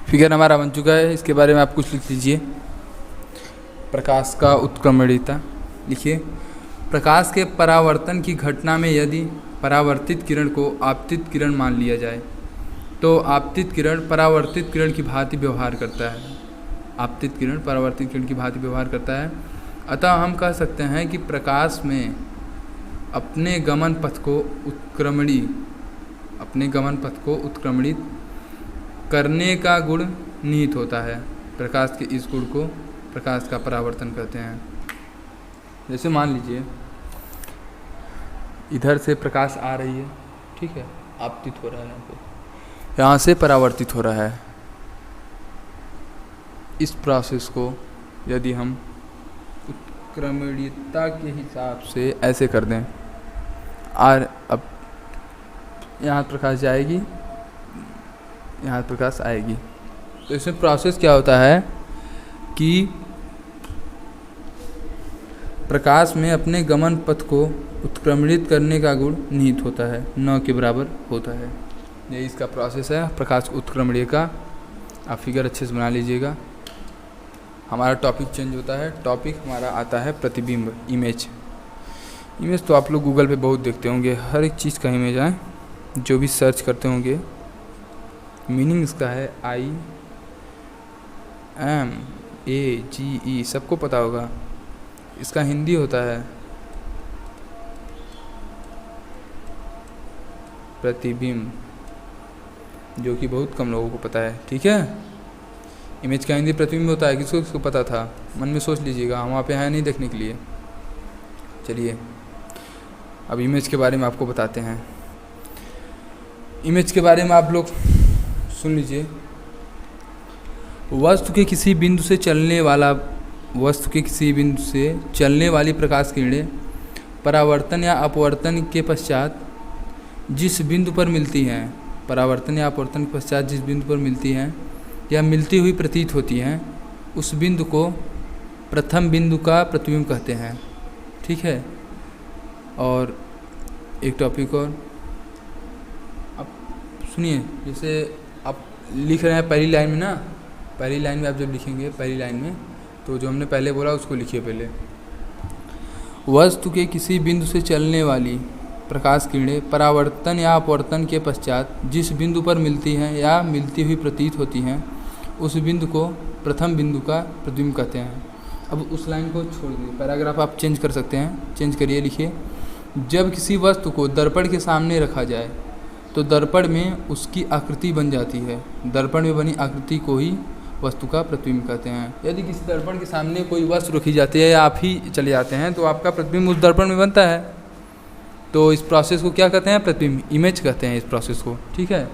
फिगर हमारा बन चुका है, इसके बारे में आप कुछ लिख लीजिए। प्रकाश का उत्क्रमणीयता लिखिए, प्रकाश के परावर्तन की घटना में यदि परावर्तित किरण को आपतित किरण मान लिया जाए तो आपतित किरण परावर्तित किरण की भांति व्यवहार करता है। आपतित किरण परावर्तित किरण की भांति व्यवहार करता है। अतः हम कह सकते हैं कि प्रकाश में अपने गमन पथ को उत्क्रमणित करने का गुण निहित होता है। प्रकाश के इस गुण को प्रकाश का परावर्तन कहते हैं। जैसे मान लीजिए इधर से प्रकाश आ रही है, ठीक है, आपतित हो रहा है, यहाँ से परावर्तित हो रहा है। इस प्रोसेस को यदि हम उत्क्रमणीयता के हिसाब से ऐसे कर दें, और अब यहाँ प्रकाश जाएगी, यहाँ प्रकाश आएगी, तो इसमें प्रोसेस क्या होता है कि प्रकाश में अपने गमन पथ को उत्क्रमणित करने का गुण निहित होता है, न के बराबर होता है। ये इसका प्रोसेस है प्रकाश उत्क्रमणीय का। आप फिगर अच्छे से बना लीजिएगा। हमारा टॉपिक चेंज होता है, टॉपिक हमारा आता है प्रतिबिंब, इमेज। इमेज तो आप लोग गूगल पे बहुत देखते होंगे, हर एक चीज़ का इमेज है, जो भी सर्च करते होंगे। मीनिंग इसका है IMAGE, सबको पता होगा। इसका हिंदी होता है प्रतिबिंब, जो कि बहुत कम लोगों को पता है, ठीक है। इमेज का हिंदी प्रतिबिंब होता है, किसको किसको पता था, मन में सोच लीजिएगा, हम वहाँ पे हैं नहीं देखने के लिए। चलिए अब इमेज के बारे में आपको बताते हैं। इमेज के बारे में आप लोग सुन लीजिए। वस्तु के किसी बिंदु से चलने वाला वस्तु के किसी बिंदु से चलने वाली प्रकाश किरणें परावर्तन या अपवर्तन के पश्चात जिस बिंदु पर मिलती हैं, परावर्तन या अपवर्तन के पश्चात जिस बिंदु पर मिलती हैं या मिलती हुई प्रतीत होती हैं, उस बिंदु को प्रथम बिंदु का प्रतिबिंब कहते हैं। ठीक है। और एक टॉपिक और अब सुनिए, जैसे आप लिख रहे हैं पहली लाइन में ना, पहली लाइन में आप जब लिखेंगे पहली लाइन में, तो जो हमने पहले बोला उसको लिखिए पहले। वस्तु के किसी बिंदु से चलने वाली प्रकाश किरणें परावर्तन या अपवर्तन के पश्चात जिस बिंदु पर मिलती हैं या मिलती हुई प्रतीत होती हैं, उस बिंदु को प्रथम बिंदु का प्रतिबिंब कहते हैं। अब उस लाइन को छोड़ दीजिए, पैराग्राफ आप चेंज कर सकते हैं, चेंज करिए, लिखिए। जब किसी वस्तु को दर्पण के सामने रखा जाए तो दर्पण में उसकी आकृति बन जाती है। दर्पण में बनी आकृति को ही वस्तु का प्रतिबिंब कहते हैं। यदि किसी दर्पण के सामने कोई वस्तु रखी जाती है या आप ही चले जाते हैं तो आपका प्रतिबिंब उस दर्पण में बनता है। तो इस प्रोसेस को क्या कहते हैं? प्रतिबिंब, इमेज कहते हैं इस प्रोसेस को। ठीक है।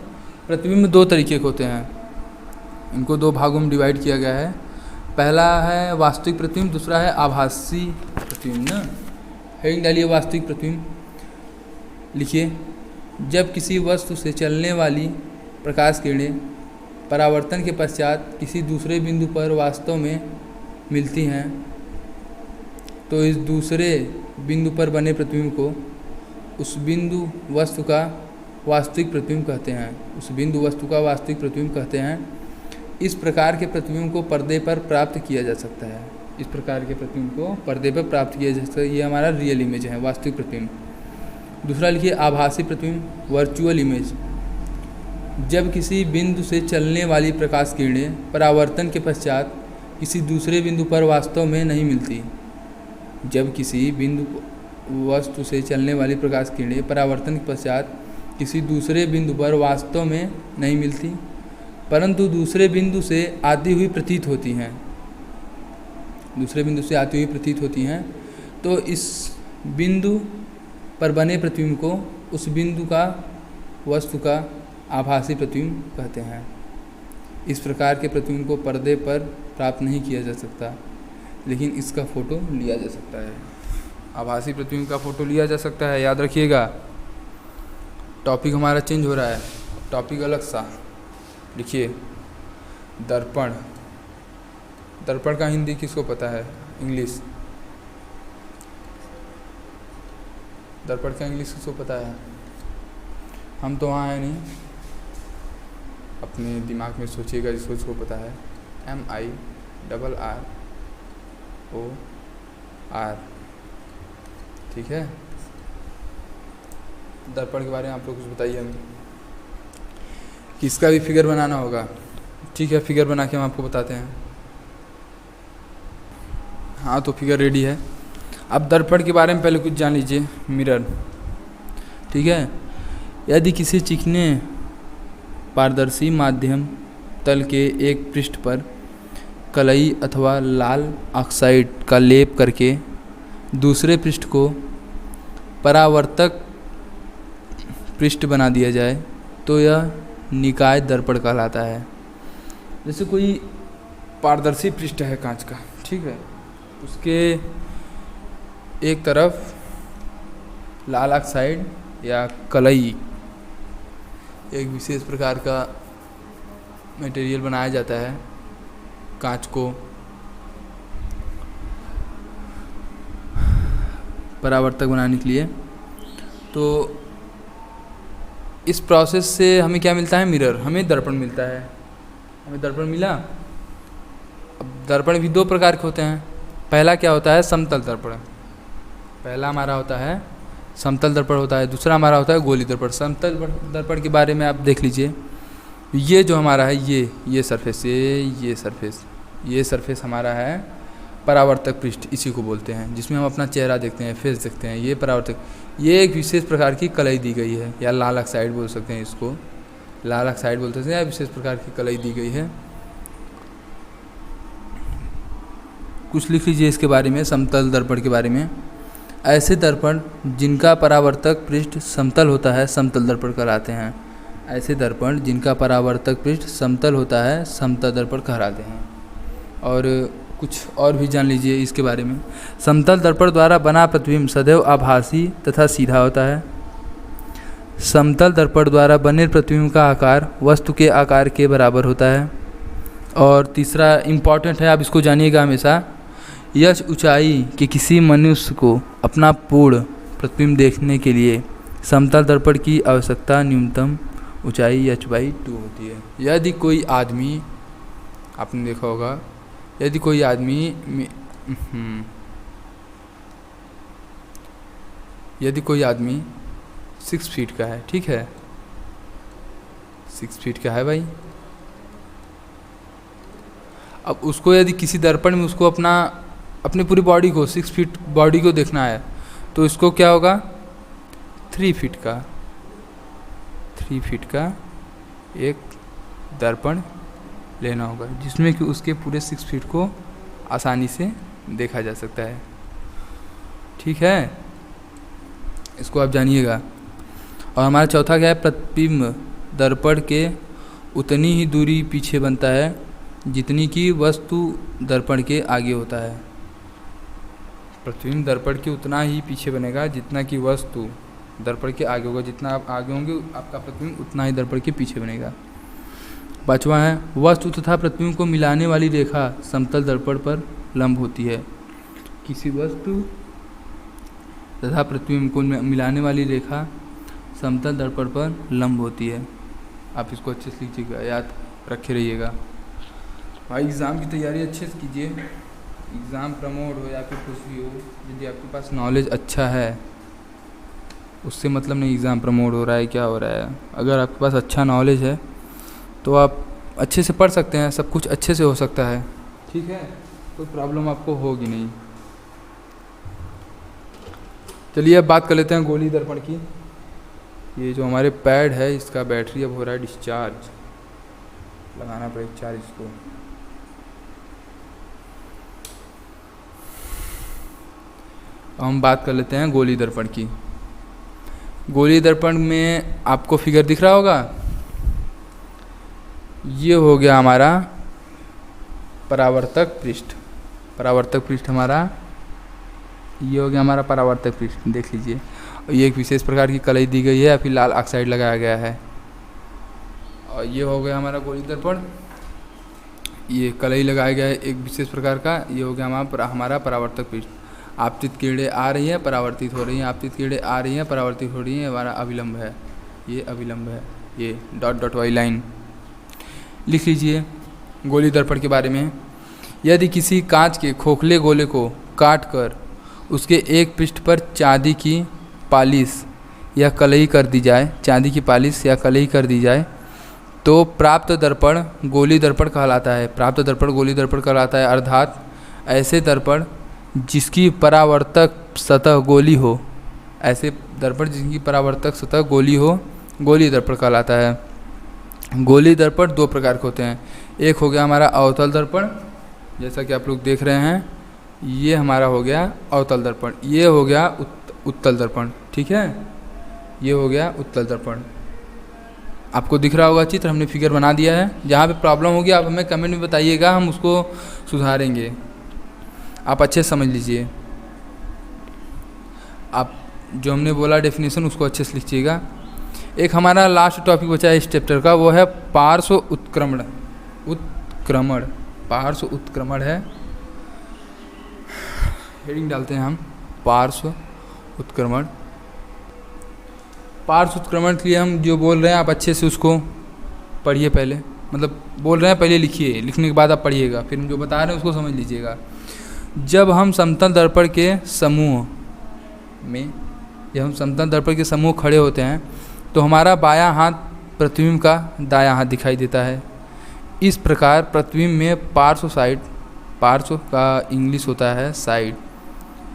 प्रतिबिंब दो तरीके के होते हैं, इनको दो भागों में डिवाइड किया गया है। पहला है वास्तविक प्रतिबिंब, दूसरा है आभासी प्रतिबिंब ना। हेडिंग डालिए वास्तविक प्रतिबिंब, लिखिए। जब किसी वस्तु से चलने वाली प्रकाश किरणें परावर्तन के पश्चात किसी दूसरे बिंदु पर वास्तव में मिलती हैं तो इस दूसरे बिंदु पर बने प्रतिबिंब को उस बिंदु वस्तु का वास्तविक प्रतिबिंब कहते हैं। उस बिंदु वस्तु का वास्तविक प्रतिबिंब कहते हैं। इस प्रकार के प्रतिबिंब को पर्दे पर प्राप्त किया जा सकता है। इस प्रकार के प्रतिबिंब को पर्दे पर प्राप्त किया जा सकता है। ये हमारा रियल इमेज है, वास्तविक प्रतिबिंब। दूसरा लिखिए आभासी प्रतिबिंब, वर्चुअल इमेज। जब किसी बिंदु से चलने वाली प्रकाश किरणें परावर्तन के पश्चात किसी दूसरे बिंदु पर वास्तव में नहीं मिलती। जब किसी बिंदु वस्तु से चलने वाली प्रकाश किरणें परावर्तन के पश्चात किसी दूसरे बिंदु पर वास्तव में नहीं मिलती, परंतु दूसरे बिंदु से आती हुई प्रतीत होती हैं, दूसरे बिंदु से आती हुई प्रतीत होती हैं, तो इस बिंदु पर बने प्रतिबिंब को उस बिंदु का वस्तु का आभासी प्रतिबिंब कहते हैं। इस प्रकार के प्रतिबिंब को पर्दे पर प्राप्त नहीं किया जा सकता, लेकिन इसका फ़ोटो लिया जा सकता है। आभासी प्रतिबिंब का फ़ोटो लिया जा सकता है, याद रखिएगा। टॉपिक हमारा चेंज हो रहा है, टॉपिक अलग सा लिखिए। दर्पण, दर्पण का हिंदी किसको पता है? इंग्लिश। दर्पण का इंग्लिश किसको पता है? हम तो वहाँ है नहीं, अपने दिमाग में सोचिएगा जिसको पता है। MIRROR, ठीक है। दर्पण के बारे में आप लोग कुछ बताइए हमें। किसका भी फिगर बनाना होगा, ठीक है, फिगर बना के हम आपको बताते हैं। हाँ, तो फिगर रेडी है। अब दर्पण के बारे में पहले कुछ जान लीजिए। मिरर, ठीक है। यदि किसी चिकने पारदर्शी माध्यम तल के एक पृष्ठ पर कलई अथवा लाल ऑक्साइड का लेप करके दूसरे पृष्ठ को परावर्तक पृष्ठ बना दिया जाए तो यह निकाय दर्पण कहलाता है। जैसे कोई पारदर्शी पृष्ठ है कांच का, ठीक है, उसके एक तरफ लाल ऑक्साइड या कलई, एक विशेष प्रकार का मटेरियल बनाया जाता है कांच को परावर्तक बनाने के लिए। तो इस प्रोसेस से हमें क्या मिलता है? मिरर, हमें दर्पण मिलता है। हमें दर्पण मिला। अब दर्पण भी दो प्रकार के होते हैं। पहला क्या होता है? समतल दर्पण। पहला हमारा होता है समतल दर्पण होता है, दूसरा हमारा होता है गोली दर्पण। समतल दर्पण के बारे में आप देख लीजिए। ये जो हमारा है ये सरफेस, ये सरफेस हमारा है परावर्तक पृष्ठ, इसी को बोलते हैं, जिसमें हम अपना चेहरा देखते हैं, फेस देखते हैं। ये परावर्तक, ये एक विशेष प्रकार की कलई दी गई है, या लाल ऑक्साइड बोल सकते हैं इसको, लाल ऑक्साइड बोलते हैं, या विशेष प्रकार की कलई दी गई है। कुछ लिख लीजिए इसके बारे में, समतल दर्पण के बारे में। ऐसे दर्पण जिनका परावर्तक पृष्ठ समतल होता है समतल दर्पण कहलाते हैं। ऐसे दर्पण जिनका परावर्तक पृष्ठ समतल होता है समतल दर्पण कहलाते हैं। और कुछ और भी जान लीजिए इसके बारे में। समतल दर्पण द्वारा बना प्रतिबिंब सदैव आभासी तथा सीधा होता है। समतल दर्पण द्वारा बने प्रतिबिंब का आकार वस्तु के आकार के बराबर होता है। और तीसरा इम्पॉर्टेंट है, आप इसको जानिएगा हमेशा, यह ऊंचाई कि किसी मनुष्य को अपना पूर्ण प्रतिबिंब देखने के लिए समतल दर्पण की आवश्यकता न्यूनतम ऊंचाई h/2 होती है। यदि कोई आदमी, आपने देखा होगा, यदि कोई आदमी यदि कोई आदमी 6 फीट का है, ठीक है, 6 फीट का है भाई, अब उसको यदि किसी दर्पण में उसको अपने पूरी बॉडी को 6 फीट बॉडी को देखना है, तो इसको क्या होगा, 3 फीट का एक दर्पण लेना होगा, जिसमें कि उसके पूरे 6 फीट को आसानी से देखा जा सकता है। ठीक है, इसको आप जानिएगा। और हमारा चौथा क्या है, प्रतिबिंब दर्पण के उतनी ही दूरी पीछे बनता है जितनी कि वस्तु दर्पण के आगे होता है। प्रतिबिंब दर्पण के उतना ही पीछे बनेगा जितना कि वस्तु दर्पण के आगे होगा। जितना आप आगे होंगे आपका प्रतिबिंब उतना ही दर्पण के पीछे बनेगा। पांचवा है, वस्तु तथा प्रतिबिंब को मिलाने वाली रेखा समतल दर्पण पर लंब होती है। किसी वस्तु तथा प्रतिबिंब को मिलाने वाली रेखा समतल दर्पण पर लंब होती है। आप इसको अच्छे से लीजिएगा, याद रखे रहिएगा भाई। एग्ज़ाम की तैयारी अच्छे से कीजिए, एग्ज़ाम प्रमोट हो या फिर कुछ भी हो, यदि आपके पास नॉलेज अच्छा है उससे मतलब नहीं एग्ज़ाम प्रमोट हो रहा है क्या हो रहा है। अगर आपके पास अच्छा नॉलेज है तो आप अच्छे से पढ़ सकते हैं, सब कुछ अच्छे से हो सकता है। ठीक है, कोई प्रॉब्लम आपको होगी नहीं। चलिए अब बात कर लेते हैं गोली दर्पण की। ये जो हमारे पैड है इसका बैटरी अब हो रहा है डिस्चार्ज, लगाना पड़ेगा चार्ज इसको। हम बात कर लेते हैं गोली दर्पण की। गोली दर्पण में आपको फिगर दिख रहा होगा, ये हो गया हमारा परावर्तक पृष्ठ। परावर्तक पृष्ठ हमारा, ये हो गया हमारा परावर्तक पृष्ठ, देख लीजिए। ये एक विशेष प्रकार की कलई दी गई है या फिर लाल ऑक्साइड लगाया गया है। और ये हो गया हमारा गोली दर्पण, ये कलई लगाया गया है एक विशेष प्रकार का। ये हो गया हमारा परावर्तक पृष्ठ। आपतित किरणें आ रही हैं, परावर्तित हो रही हैं, आपतित किरणें आ रही हैं, परावर्तित हो रही हैं, हमारा अभिलंब है, ये अभिलंब है, ये डॉट डॉट वाली लाइन लिख लीजिए। गोली दर्पण के बारे में, यदि किसी कांच के खोखले गोले को काट कर उसके एक पृष्ठ पर चांदी की पालिश या कलई कर दी जाए, चांदी की पालिश या कलई कर दी जाए, तो प्राप्त दर्पण गोली दर्पण कहलाता है। प्राप्त दर्पण गोली दर्पण कहलाता है। अर्थात ऐसे दर्पण जिसकी परावर्तक सतह गोली हो, ऐसे दर्पण जिनकी परावर्तक सतह गोली हो, गोली दर्पण कहलाता है। गोली दर्पण दो प्रकार के होते हैं। एक हो गया हमारा अवतल दर्पण, जैसा कि आप लोग देख रहे हैं, ये हमारा हो गया अवतल दर्पण। ये हो गया उत्तल दर्पण, ठीक है, ये हो गया उत्तल दर्पण। आपको दिख रहा होगा चित्र, हमने फिगर बना दिया है। जहाँ पे प्रॉब्लम होगी आप हमें कमेंट में बताइएगा, हम उसको सुधारेंगे। आप अच्छे से समझ लीजिए। आप जो हमने बोला डेफिनेशन उसको अच्छे से लिखिएगा। एक हमारा लास्ट टॉपिक बचा है इस चैप्टर का, वो है पार्श्व उत्क्रमण। उत्क्रमण, पार्श्व उत्क्रमण है, हेडिंग डालते हैं हम, पार्श्व उत्क्रमण। पार्श्व उत्क्रमण के लिए हम जो बोल रहे हैं आप अच्छे से उसको पढ़िए पहले, मतलब बोल रहे हैं पहले लिखिए, लिखने के बाद आप पढ़िएगा, फिर हम जो बता रहे हैं उसको समझ लीजिएगा। जब हम समतल दर्पण के समूह में, जब हम समतल दर्पण के समूह खड़े होते हैं तो हमारा बायां हाथ प्रतिबिंब का दायां हाथ दिखाई देता है। इस प्रकार प्रतिबिंब में पार्श्व साइड, पार्श्व का इंग्लिश होता है साइड,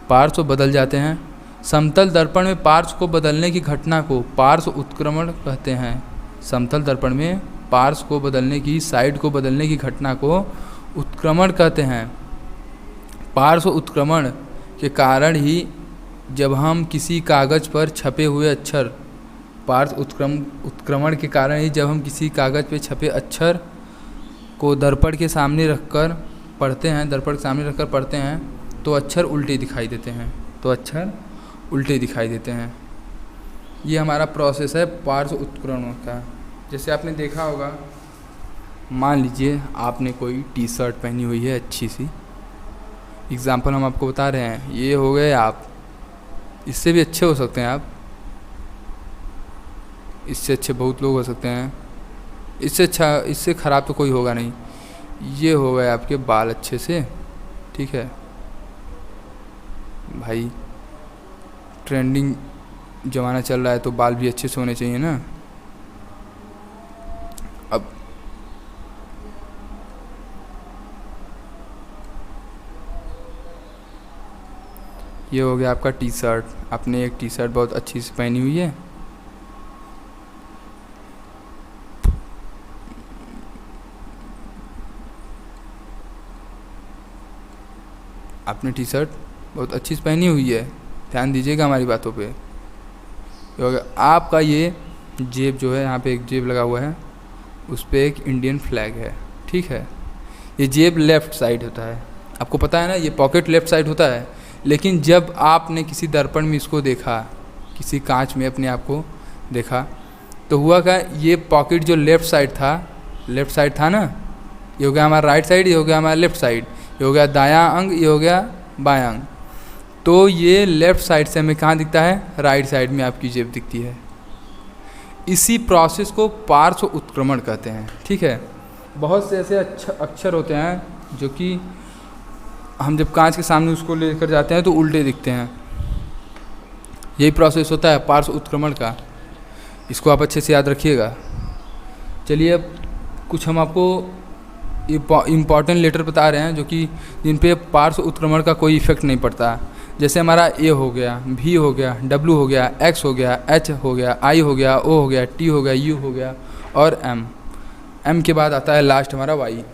पार्श्व बदल जाते हैं। समतल दर्पण में पार्श्व को बदलने की घटना को पार्श्व उत्क्रमण कहते हैं। समतल दर्पण में पार्श्व को बदलने की, साइड को बदलने की घटना को उत्क्रमण कहते हैं। पार्श्व उत्क्रमण के कारण ही जब हम किसी कागज़ पर छपे हुए अक्षर, पार्श्व उत्क्रमण के कारण ही जब हम किसी कागज़ पर छपे अक्षर को दर्पण के सामने रखकर पढ़ते हैं, दर्पण के सामने रखकर पढ़ते हैं तो अक्षर उल्टे दिखाई देते हैं, तो अक्षर उल्टे दिखाई देते हैं। ये हमारा प्रोसेस है पार्श्व उत्कीर्णन का। जैसे आपने देखा होगा, मान लीजिए आपने कोई टी शर्ट पहनी हुई है अच्छी सी, एग्ज़ाम्पल हम आपको बता रहे हैं, ये हो गए आप, इससे भी अच्छे हो सकते हैं आप, इससे अच्छे बहुत लोग हो सकते हैं, इससे अच्छा, इससे ख़राब तो कोई होगा नहीं। ये हो गए आपके बाल अच्छे से, ठीक है भाई, ट्रेंडिंग ज़माना चल रहा है तो बाल भी अच्छे से होने चाहिए ना। अब ये हो गया आपका टी शर्ट, आपने एक टी शर्ट बहुत अच्छी सी पहनी हुई है, आपने टी शर्ट बहुत अच्छी से पहनी हुई है, ध्यान दीजिएगा हमारी बातों पे। ये हो गया आपका, ये जेब जो है, यहाँ पे एक जेब लगा हुआ है, उस पर एक इंडियन फ्लैग है, ठीक है। ये जेब लेफ़्ट साइड होता है, आपको पता है ना, ये पॉकेट लेफ़्ट साइड होता है। लेकिन जब आपने किसी दर्पण में इसको देखा, किसी कांच में अपने आप को देखा, तो हुआ क्या, ये पॉकेट जो लेफ़्ट साइड था ना, ये हो गया हमारा राइट साइड, ये हो गया हमारा लेफ़्ट साइड, ये हो गया दायां अंग, ये हो गया बायां अंग। तो ये लेफ़्ट साइड से हमें कहाँ दिखता है, राइट साइड में आपकी जेब दिखती है। इसी प्रोसेस को पार्श्व उत्क्रमण कहते हैं, ठीक है। बहुत से ऐसे अक्षर होते हैं जो कि हम जब कांच के सामने उसको लेकर जाते हैं तो उल्टे दिखते हैं। यही प्रोसेस होता है पार्श्व उत्क्रमण का, इसको आप अच्छे से याद रखिएगा। चलिए अब कुछ हम आपको इम्पॉर्टेंट लेटर बता रहे हैं जो कि जिन पे पार्श्व उत्क्रमण का कोई इफेक्ट नहीं पड़ता। जैसे हमारा ए हो गया, भी हो गया, डब्ल्यू हो गया, एक्स हो गया, एच हो गया, आई हो गया, ओ हो गया, टी हो गया, यू हो गया और एम के बाद आता है लास्ट हमारा वाई।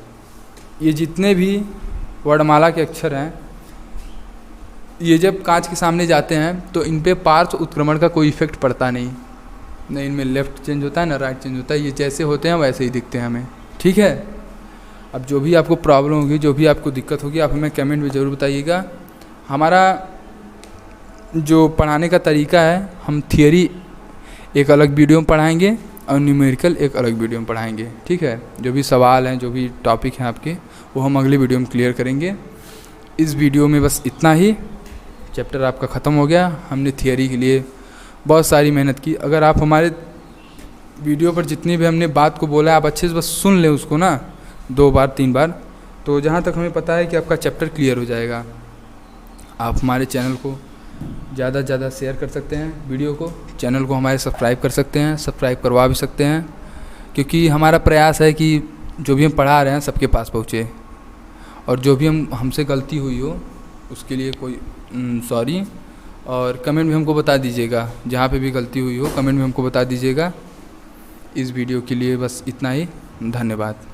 ये जितने भी वर्णमाला के अक्षर हैं, ये जब कांच के सामने जाते हैं तो इन पे पार्श्व उत्क्रमण का कोई इफेक्ट पड़ता नहीं, न इनमें लेफ़्ट चेंज होता है ना राइट चेंज होता है, ये जैसे होते हैं वैसे ही दिखते हैं हमें, ठीक है। अब जो भी आपको प्रॉब्लम होगी, जो भी आपको दिक्कत होगी, आप हमें कमेंट में ज़रूर बताइएगा। हमारा जो पढ़ाने का तरीका है, हम थियरी एक अलग वीडियो में पढ़ाएंगे और न्यूमेरिकल एक अलग वीडियो में पढ़ाएंगे, ठीक है। जो भी सवाल हैं, जो भी टॉपिक हैं आपके, वो हम अगले वीडियो में क्लियर करेंगे। इस वीडियो में बस इतना ही, चैप्टर आपका ख़त्म हो गया। हमने थियरी के लिए बहुत सारी मेहनत की। अगर आप हमारे वीडियो पर जितनी भी हमने बात को बोला है, आप अच्छे से बस सुन लें उसको ना 2 बार 3 बार, तो जहाँ तक हमें पता है कि आपका चैप्टर क्लियर हो जाएगा। आप हमारे चैनल को ज़्यादा से ज़्यादा शेयर कर सकते हैं, वीडियो को, चैनल को हमारे सब्सक्राइब कर सकते हैं, सब्सक्राइब करवा भी सकते हैं, क्योंकि हमारा प्रयास है कि जो भी हम पढ़ा रहे हैं सबके पास पहुँचे, और जो भी हमसे गलती हुई हो उसके लिए कोई सॉरी। और कमेंट में हमको बता दीजिएगा, जहाँ पे भी गलती हुई हो कमेंट में हमको बता दीजिएगा। इस वीडियो के लिए बस इतना ही, धन्यवाद।